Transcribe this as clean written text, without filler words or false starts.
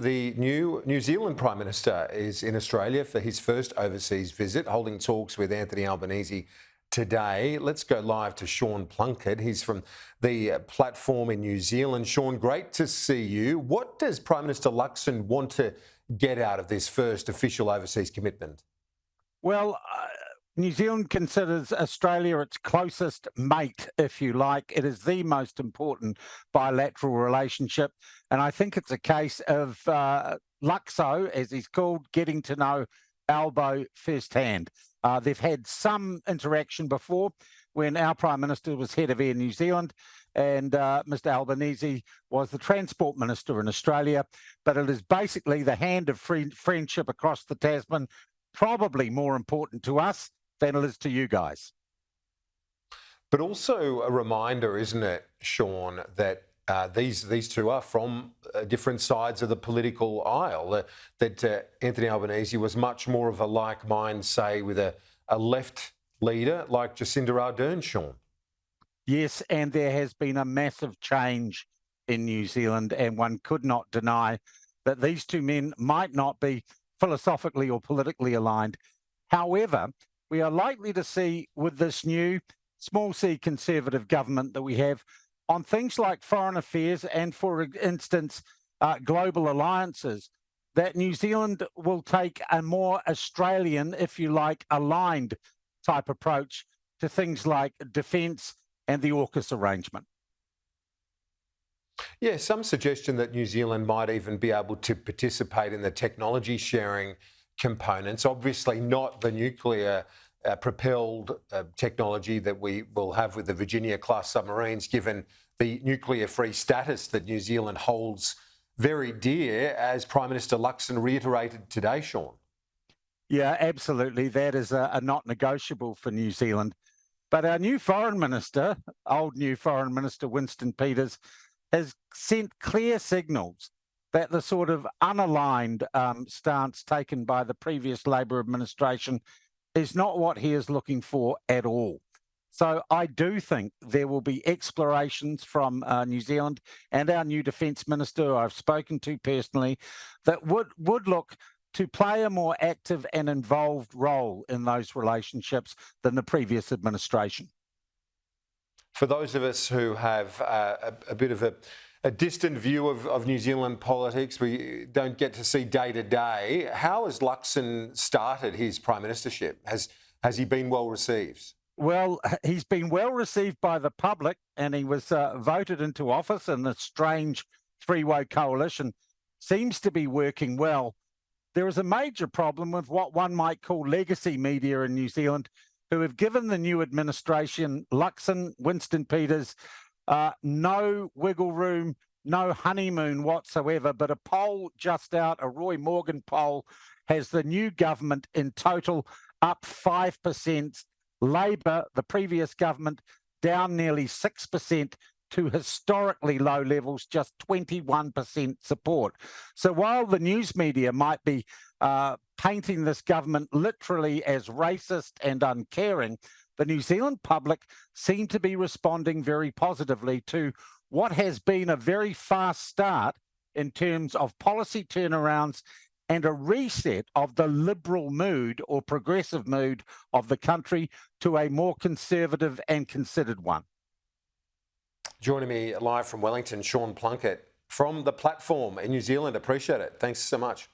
The new New Zealand Prime Minister is in Australia for his first overseas visit, holding talks with Anthony Albanese today. Let's go live to Sean Plunket. He's from the Platform in New Zealand. Sean, great to see you. What does Prime Minister Luxon want to get out of this first official overseas commitment? Well, New Zealand considers Australia its closest mate, if you like. It is the most important bilateral relationship. And I think it's a case of Luxo, as he's called, getting to know Albo firsthand. They've had some interaction before when our Prime Minister was head of Air New Zealand and Mr Albanese was the Transport Minister in Australia. But it is basically the hand of friendship across the Tasman, probably more important to us than it is to you guys. But also a reminder, isn't it, Sean, that these two are from different sides of the political aisle, that Anthony Albanese was much more of a like mind, say, with a left leader like Jacinda Ardern, Sean. Yes, and there has been a massive change in New Zealand, and one could not deny that these two men might not be philosophically or politically aligned. However, we are likely to see with this new small c Conservative government that we have on things like foreign affairs and, for instance, global alliances, that New Zealand will take a more Australian, if you like, aligned type approach to things like defence and the AUKUS arrangement. Yeah, some suggestion that New Zealand might even be able to participate in the technology sharing components, obviously not the nuclear propelled technology that we will have with the Virginia-class submarines, given the nuclear-free status that New Zealand holds very dear, as Prime Minister Luxon reiterated today, Sean. Yeah, absolutely. That is a not negotiable for New Zealand. But our new Foreign Minister, old new Foreign Minister Winston has sent clear signals that the sort of unaligned stance taken by the previous Labor administration is not what he is looking for at all. So I do think there will be explorations from New Zealand and our new Defence Minister, who I've spoken to personally, that would look to play a more active and involved role in those relationships than the previous administration. For those of us who have a bit of a distant view of New Zealand politics, we don't get to see day to day. How has Luxon started his prime ministership? Has he been well received? Well, he's been well received by the public, and he was voted into office in this strange three-way coalition. Seems to be working well. There is a major problem with what one might call legacy media in New Zealand, who have given the new administration, Luxon, Winston Peters, no wiggle room, no honeymoon whatsoever. But a poll just out, a Roy Morgan poll, has the new government in total up 5%. Labor, the previous government, down nearly 6% to historically low levels, just 21% support. So while the news media might be painting this government literally as racist and uncaring, the New Zealand public seem to be responding very positively to what has been a very fast start in terms of policy turnarounds and a reset of the liberal mood or progressive mood of the country to a more conservative and considered one. Joining me live from Wellington, Sean Plunket from the Platform in New Zealand. Appreciate it. Thanks so much.